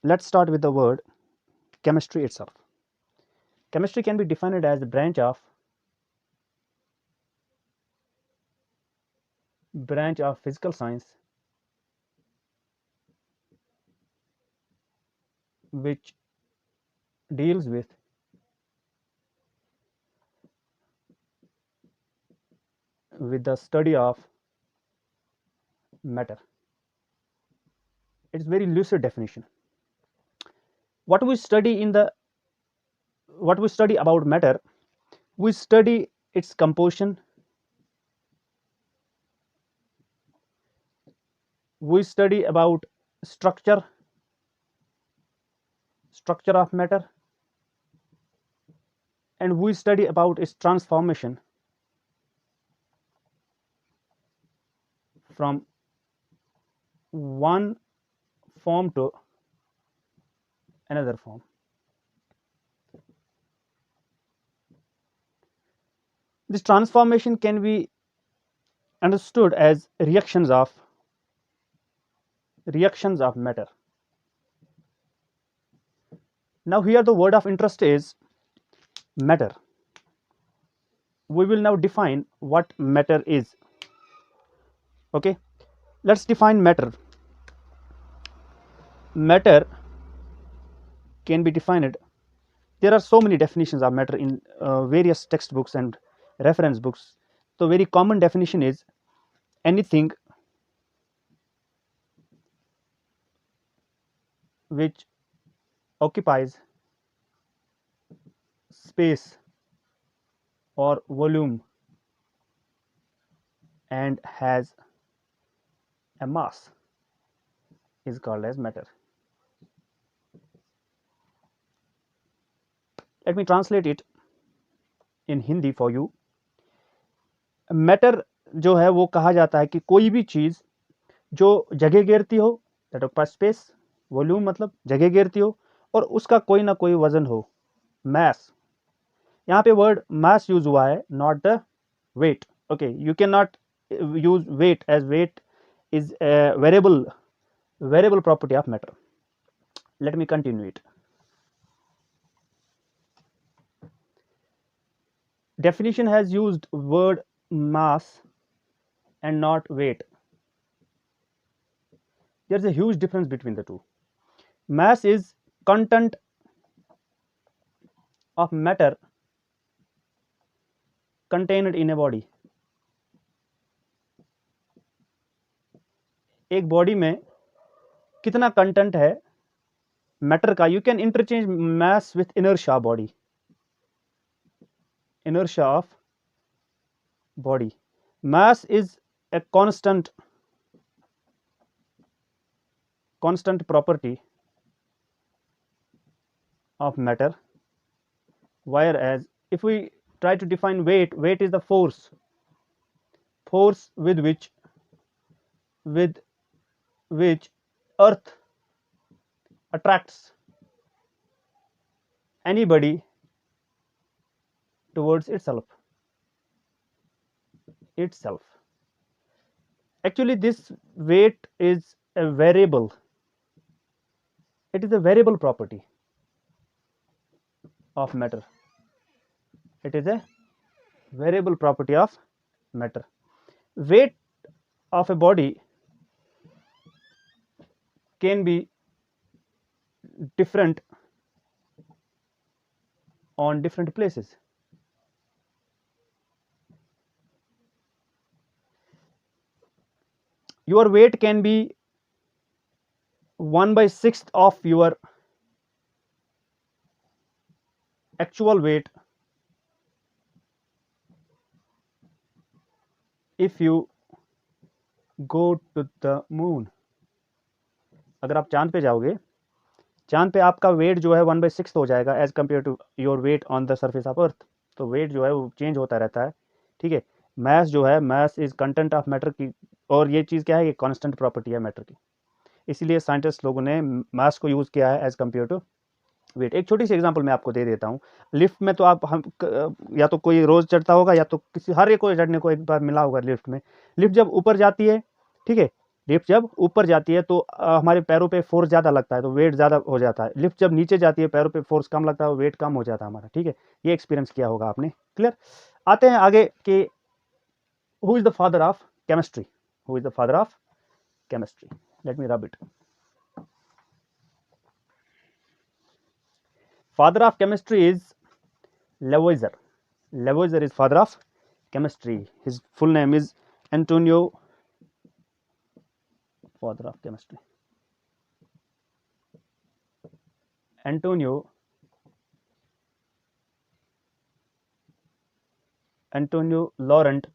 let's start with the word chemistry itself. Chemistry can be defined as the branch of physical science which deals with the study of matter. It's very lucid definition. What we study about matter, we study its composition, we study about structure of matter, and we study about its transformation from one form to another form. This transformation can be understood as reactions of matter. Now here the word of interest is matter. We will now define what matter is. Okay, let's define matter. Matter can be defined. There are so many definitions of matter in various textbooks and reference books. The very common definition is anything which occupies space or volume and has a mass is called as matter. Let me translate it in Hindi for you. Matter जो है वो कहा जाता है कि कोई भी चीज़ जो जगह घेरती हो, दैट ऑक्यूपाइज स्पेस, वॉल्यूम मतलब जगह घेरती हो, और उसका कोई ना कोई वजन हो, मैस. यहाँ पे वर्ड मैस यूज हुआ है, not the weight. Okay, you can not use weight as weight is variable property of matter. Let me continue it. Definition has used word mass and not weight. There's a huge difference between the two. Mass is content of matter contained in a body. एक body में कितना content है matter का. You can interchange mass with inertia of body. Inertia of body. Mass is a constant property of matter, whereas if we try to define weight, weight is the force with which earth attracts anybody towards itself. Actually this weight is a variable. It is a variable property of matter. It is a variable property of matter. Weight of a body can be different on different places. Your weight can be 1/6 of your actual weight if you go to the moon. अगर आप चांद पे जाओगे, चांद पे आपका wait जो है 1/6 हो जाएगा as compare to your weight on the surface of earth. तो वेट जो है वो चेंज होता रहता है. ठीक है. मैस जो है, mass is content of matter की, और ये चीज़ क्या है, ये कांस्टेंट प्रॉपर्टी है मैटर की. इसीलिए साइंटिस्ट लोगों ने मैस को यूज़ किया है एज कम्पेयर टू वेट. एक छोटी सी एग्जांपल मैं आपको दे देता हूँ. लिफ्ट में तो या तो कोई रोज़ चढ़ता होगा या तो किसी हर एक को चढ़ने को एक बार मिला होगा लिफ्ट में. लिफ्ट जब ऊपर जाती है, ठीक है, लिफ्ट जब ऊपर जाती है तो हमारे पैरों पे फोर्स ज़्यादा लगता है तो वेट ज़्यादा हो जाता है। लिफ्ट जब नीचे जाती है पैरों पे फोर्स कम लगता है, वेट कम हो जाता है हमारा। ठीक है, ये एक्सपीरियंस किया होगा आपने। क्लियर। आते हैं आगे कि who is the father of chemistry. Who is the father of chemistry? Let me rub it. Father of chemistry is Lavoisier. Lavoisier is father of chemistry. His full name is Antonio. Father of chemistry, Antonio Laurent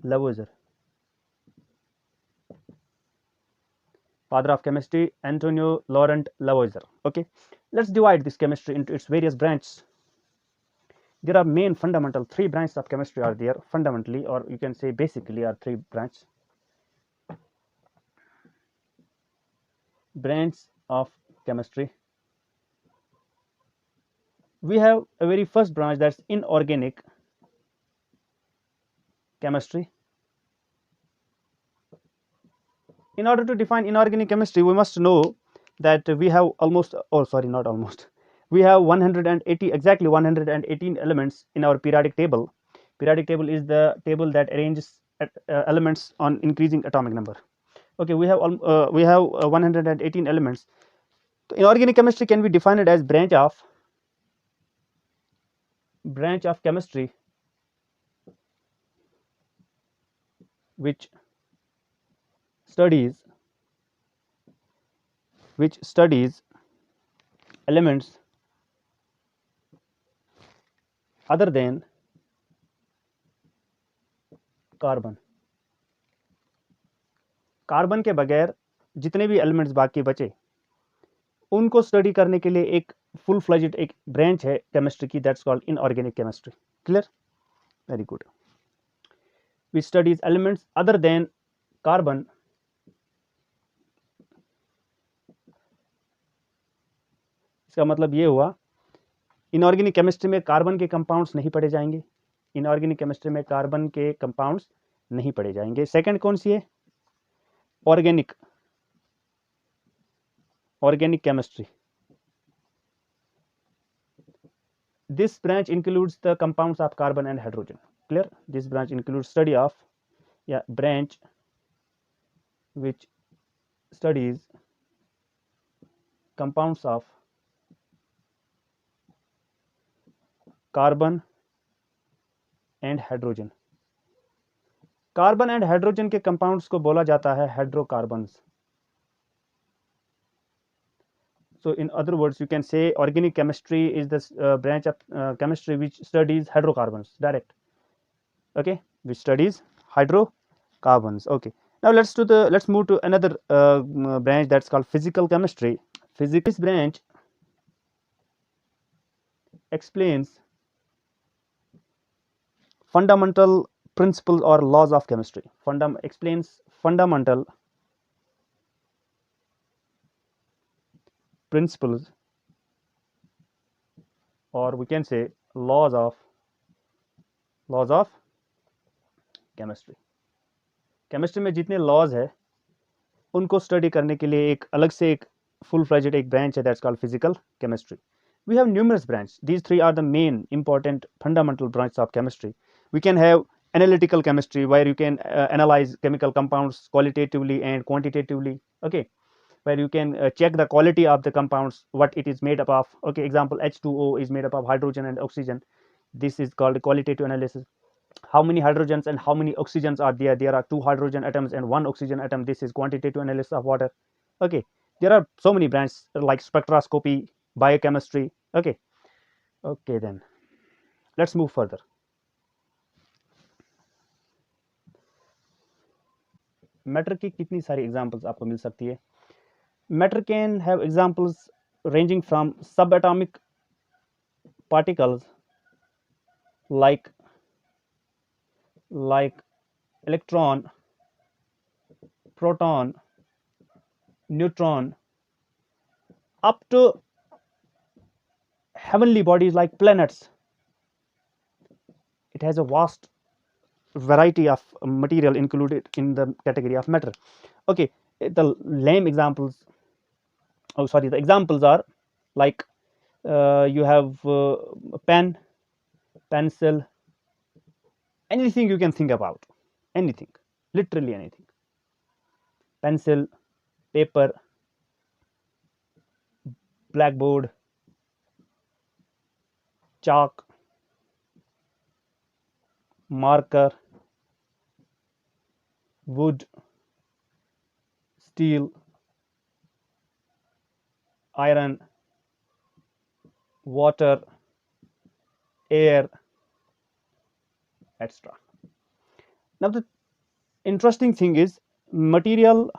Lavoisier. Father of chemistry, Antonio Laurent Lavoisier. Okay, let's divide this chemistry into its various branches. There are main fundamental three branches of chemistry are there fundamentally, or you can say basically are three branches of chemistry. We have a very first branch, that's inorganic chemistry. In order to define inorganic chemistry, we must know that we have not almost, we have 180, exactly 118 elements in our periodic table. Periodic table is the table that arranges elements on increasing atomic number. Okay, we have 118 elements. So inorganic chemistry can be defined as branch of chemistry which studies elements other than carbon. Carbon के बगैर जितने भी elements बाकी बचे उनको study करने के लिए एक फुल फ्लेज्ड एक ब्रांच है केमिस्ट्री की, that's called inorganic chemistry. Clear, very good. We studies elements other than carbon इसका मतलब ये हुआ इनऑर्गेनिक केमिस्ट्री में कार्बन के कंपाउंड्स नहीं पढ़े जाएंगे। इनऑर्गेनिक केमिस्ट्री में कार्बन के कंपाउंड्स नहीं पढ़े जाएंगे। सेकंड कौन सी है? Organic chemistry. This branch includes the compounds of carbon and hydrogen. Clear? This branch includes study of branch which studies compounds of carbon and hydrogen. Carbon and hydrogen के compounds को बोला जाता है hydrocarbons. So in other words, you can say organic chemistry is this branch of chemistry which studies hydrocarbons direct. Okay, which studies hydrocarbons. Okay, now let's move to another branch that's called physical chemistry. Physics branch explains fundamental principles or laws of chemistry. Explains fundamental principles, or we can say laws of chemistry. Chemistry में जितने laws है उनको study करने के लिए एक अलग से एक फुल फ्लेज्ड एक ब्रांच है, that's called physical chemistry. We have numerous branches. These three are the main important fundamental branches of chemistry. We can have analytical chemistry where you can analyze chemical compounds qualitatively and quantitatively. Okay, where you can check the quality of the compounds, what it is made up of. Okay, example, H2O is made up of hydrogen and oxygen. This is called qualitative analysis. How many hydrogens and how many oxygens are there? There are 2 hydrogen atoms and 1 oxygen atom. This is quantitative analysis of water. Okay, there are so many branches like spectroscopy, biochemistry. Okay, then let's move further. Matter की कितनी सारी examples आपको मिल सकती है? Matter can have examples ranging from subatomic particles like electron, proton, neutron, up to heavenly bodies like planets. It has a vast variety of material included in the category of matter. Okay, the lame examples, oh sorry, the examples are like you have a pen, pencil, anything you can think about, anything, literally anything. Pencil, paper, blackboard, chalk, marker, wood, steel, iron, water, air, etc. Now the interesting thing is material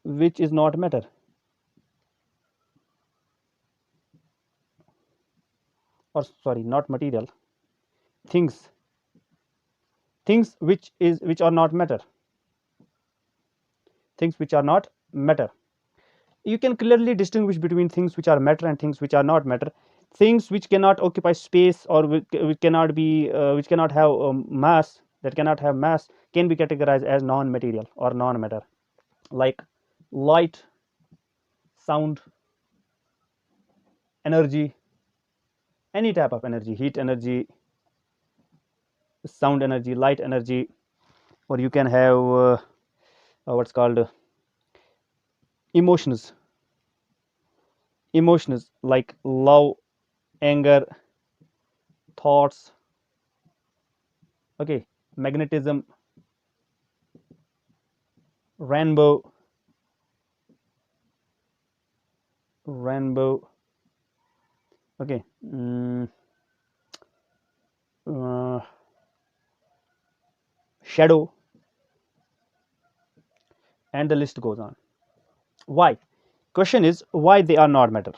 which is not matter, or sorry, not material, things which are not matter, things which are not matter. You can clearly distinguish between things which are matter and things which are not matter. Things which cannot occupy space or which cannot be which cannot have mass, that cannot have mass, can be categorized as non-material or non-matter, like light, sound, energy, any type of energy, heat energy, sound energy, light energy, or you can have what's called emotions, emotions like love, anger, thoughts, okay, magnetism, rainbow, rainbow, okay, uh, shadow, and the list goes on. Why? Question is why they are not matter,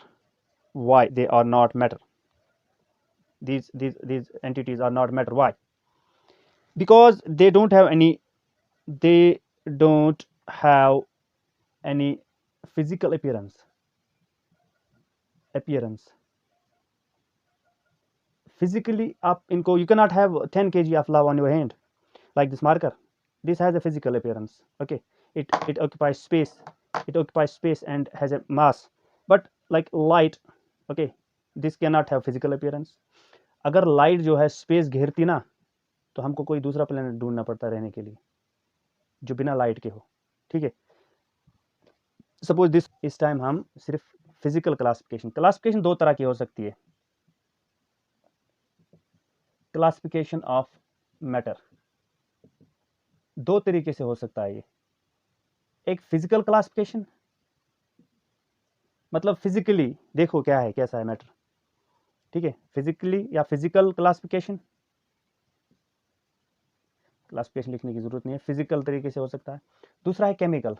why they are not matter, these entities are not matter. Why? Because they don't have any, they don't have any physical appearance. Physically up इनको, you cannot have 10 kg of love on your hand like this marker. This has a physical appearance, okay, it occupies space, it occupies space and has a mass. But like light, okay, this cannot have physical appearance. अगर light जो है space घेरती ना, तो हमको कोई दूसरा planet ढूंढना पड़ता रहने के लिए जो बिना लाइट के हो, ठीक है. सपोज दिस, इस टाइम हम सिर्फ फिजिकल क्लासिफिकेशन दो तरह की हो सकती है. क्लासिफिकेशन ऑफ मैटर दो तरीके से हो सकता है. ये एक फिजिकल क्लासिफिकेशन, मतलब फिजिकली देखो क्या है, कैसा है मैटर, ठीक है, फिजिकली या फिजिकल क्लासिफिकेशन लिखने की जरूरत नहीं है, फिजिकल तरीके से हो सकता है. दूसरा है केमिकल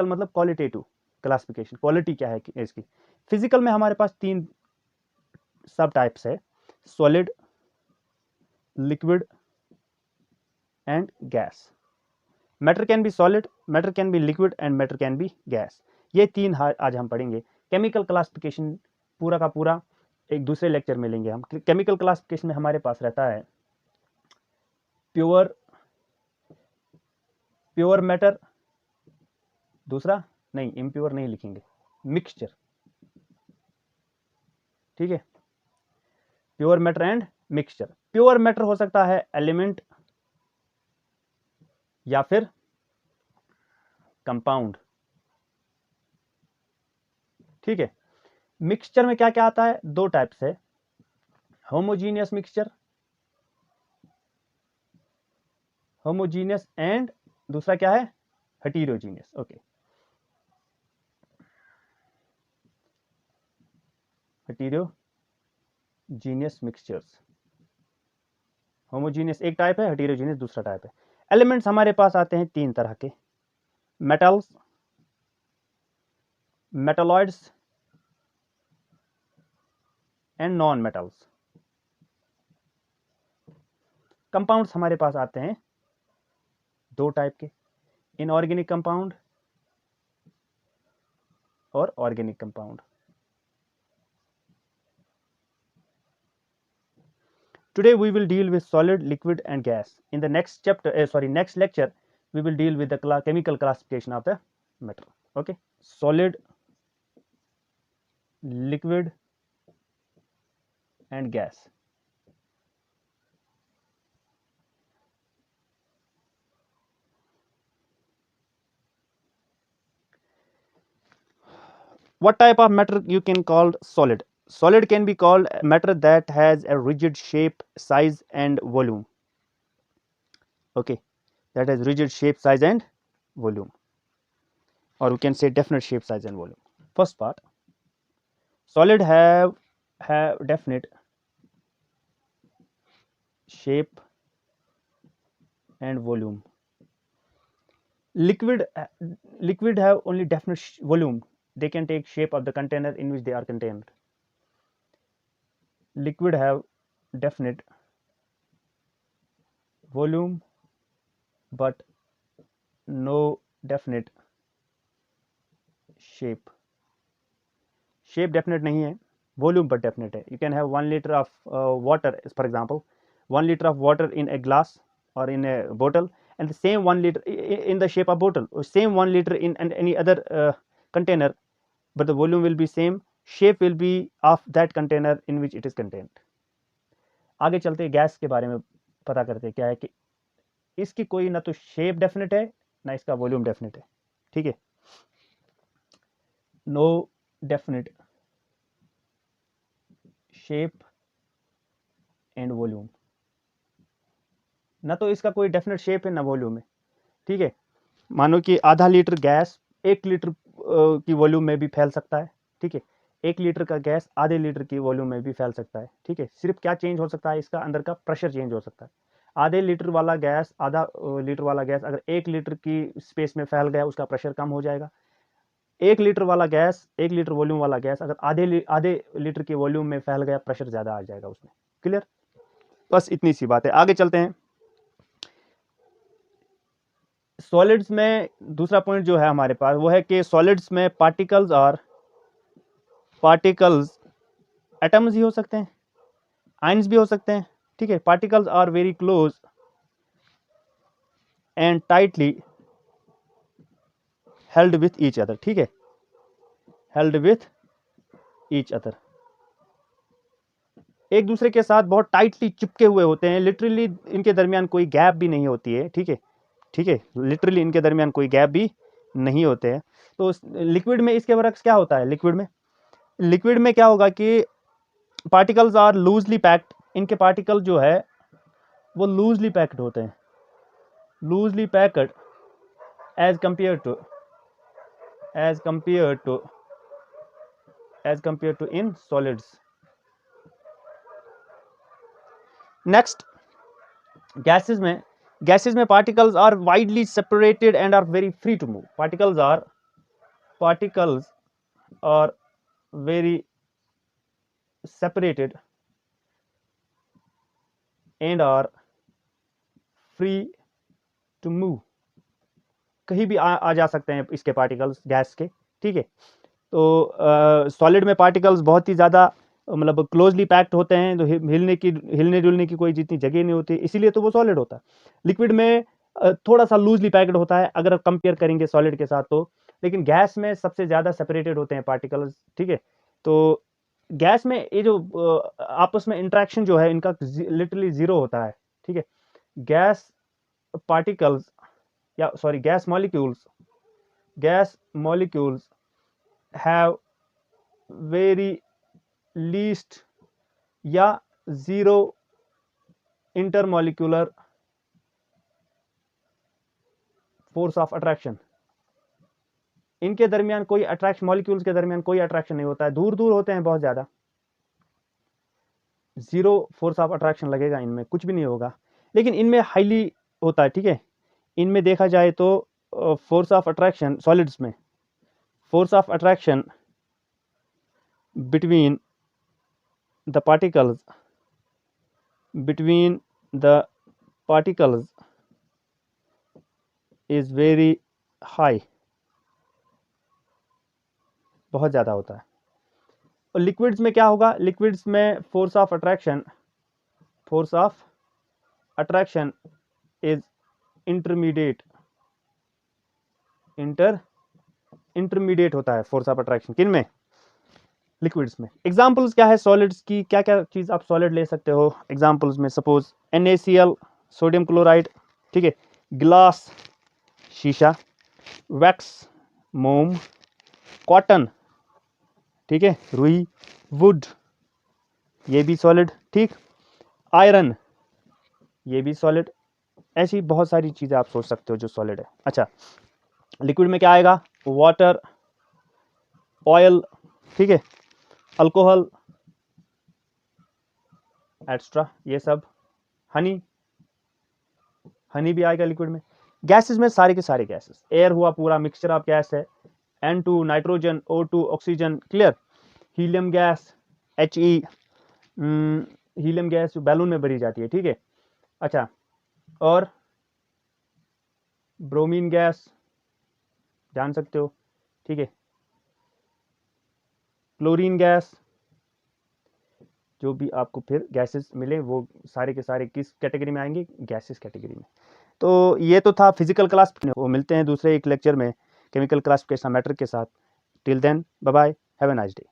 मतलब क्वालिटेटिव क्लासिफिकेशन, क्वालिटी क्या है इसकी. फिजिकल में हमारे पास तीन सब टाइप्स है, solid, liquid and gas. Matter can be solid, matter can be liquid and matter can be gas. ये तीन आज हम पढ़ेंगे. केमिकल क्लासिफिकेशन पूरा का पूरा एक दूसरे लेक्चर में लेंगे हम. केमिकल क्लासिफिकेशन में हमारे पास रहता है प्योर मैटर, दूसरा नहीं, इम्प्योर नहीं लिखेंगे, मिक्सचर, ठीक है, pure matter and mixture. Pure matter हो सकता है एलिमेंट या फिर कंपाउंड, ठीक है. मिक्सचर में क्या क्या आता है, दो टाइप्स है, होमोजीनियस मिक्सचर, होमोजीनियस एंड दूसरा क्या है, heterogeneous. Okay, heterogeneous mixtures, homogeneous एक टाइप है, हेटेरोजीनियस दूसरा टाइप है. एलिमेंट्स हमारे पास आते हैं तीन तरह के, metals, metalloids and non metals. Compounds हमारे पास आते हैं दो टाइप के, इनऑर्गेनिक कंपाउंड और organic compound. Today we will deal with solid, liquid and gas. In the next chapter, next lecture, we will deal with the chemical classification of the matter. Okay, solid, liquid and gas. What type of matter you can call solid? Solid can be called matter that has a rigid shape, size and volume. Okay, that has rigid shape, size and volume, or we can say definite shape, size and volume. First part, solid have definite shape and volume. Liquid have only definite volume. They can take shape of the container in which they are contained. Liquid have definite volume but no definite shape. Shape definite नहीं है, volume but definite है. You can have 1 liter of water, for example, 1 liter of water in a glass or in a bottle, and the same 1 liter in the shape of bottle, same 1 liter in any other container, but the volume will be same, shape will be of that container in which it is contained. आगे चलते gas के बारे में पता करते क्या है कि इसकी कोई ना तो शेप डेफिनेट है ना इसका वॉल्यूम डेफिनेट है. ठीक है, no definite shape and volume. ना तो इसका कोई डेफिनेट शेप है ना वॉल्यूम है. ठीक है, मानो कि आधा लीटर गैस 1 लीटर की वॉल्यूम में भी फैल सकता है. ठीक है, 1 लीटर का गैस आधे लीटर की वॉल्यूम में भी फैल सकता है. ठीक है, सिर्फ क्या चेंज हो सकता है, इसका अंदर का प्रेशर चेंज हो सकता है. आधे लीटर वाला गैस, आधा लीटर वाला गैस अगर 1 लीटर की स्पेस में फैल गया, उसका प्रेशर कम हो जाएगा. 1 लीटर वाला गैस, 1 लीटर वॉल्यूम वाला गैस अगर आधे लीटर की वॉल्यूम में फैल गया, प्रेशर ज़्यादा आ जाएगा उसमें. क्लियर, बस इतनी सी बात है. आगे चलते हैं. सॉलिड्स में दूसरा पॉइंट जो है हमारे पास वो है कि सॉलिड्स में पार्टिकल्स एटम्स ही हो सकते हैं, आयंस भी हो सकते हैं. ठीक है, particles are very close and tightly held with each other. ठीक है, हेल्ड विथ ईच अदर, एक दूसरे के साथ बहुत टाइटली चिपके हुए होते हैं. लिटरली इनके दरमियान कोई गैप भी नहीं होती है. ठीक है, ठीक है, लिटरली इनके दरमियान कोई गैप भी नहीं होते हैं. तो लिक्विड में इसके बरक्स क्या होता है? लिक्विड में क्या होगा कि पार्टिकल्स आर लूजली पैक्ड. इनके पार्टिकल जो है वो लूजली पैक्ड होते हैं, loosely packed as compare to in solids. Next, gases में particles are widely separated and are very free to move. Particles are very separated and are free to move. कहीं भी आ जा सकते हैं इसके पार्टिकल्स गैस के. ठीक है, तो सॉलिड में पार्टिकल्स बहुत ही ज़्यादा मतलब क्लोजली पैक्ड होते हैं, तो हिलने जुलने की कोई जितनी जगह नहीं होती, इसीलिए तो वो सॉलिड होता है. लिक्विड में थोड़ा सा लूजली पैक्ड होता है अगर कंपेयर करेंगे सॉलिड के साथ तो, लेकिन गैस में सबसे ज़्यादा सेपरेटेड होते हैं पार्टिकल्स. ठीक है, तो गैस में ये जो आपस में इंटरेक्शन जो है इनका लिटरली जीरो होता है. ठीक है, गैस पार्टिकल्स या sorry gas molecules have very least या zero intermolecular force of attraction. इनके दरमियान कोई अट्रैक्शन, मॉलिक्यूल्स के दरमियान कोई अट्रैक्शन नहीं होता है. दूर दूर होते हैं बहुत ज़्यादा, जीरो फोर्स ऑफ अट्रैक्शन लगेगा, इनमें कुछ भी नहीं होगा. लेकिन इनमें हाईली होता है. ठीक है, इनमें देखा जाए तो फोर्स ऑफ अट्रैक्शन, सॉलिड्स में force of attraction between the particles is very high, बहुत ज़्यादा होता है. और लिक्विड्स में क्या होगा? लिक्विड्स में force of attraction force of attraction is intermediate intermediate होता है फोर्स ऑफ अट्रैक्शन किन में? लिक्विड्स में। एग्जांपल्स क्या है सॉलिड्स की, क्या क्या चीज़ आप सॉलिड ले सकते हो एग्जांपल्स में? सपोज NaCl सोडियम क्लोराइड, ठीक है, ग्लास शीशा, वैक्स मोम, कॉटन, ठीक है, रुई, वुड ये भी सॉलिड, ठीक, आयरन ये भी सॉलिड। ऐसी बहुत सारी चीज़ें आप सोच सकते हो जो सॉलिड है। अच्छा, लिक्विड में क्या आएगा? वाटर, ऑयल, ठीक है, अल्कोहल एक्स्ट्रा ये सब, हनी भी आएगा लिक्विड में। गैसेस में सारे के सारे गैसेस, एयर हुआ पूरा मिक्सचर ऑफ गैस है, N2 nitrogen, O2 oxygen, clear, helium gas, He helium gas जो बैलून में भरी जाती है, ठीक है। अच्छा, और ब्रोमीन गैस जान सकते हो, ठीक है, क्लोरीन गैस, जो भी आपको फिर गैसेस मिले वो सारे के सारे किस कैटेगरी में आएंगे? गैसेस कैटेगरी में। तो ये तो था फिजिकल क्लास, वो मिलते हैं दूसरे एक लेक्चर में केमिकल क्लासिफिकेशन मैटर के साथ। Till then bye bye, have a nice day.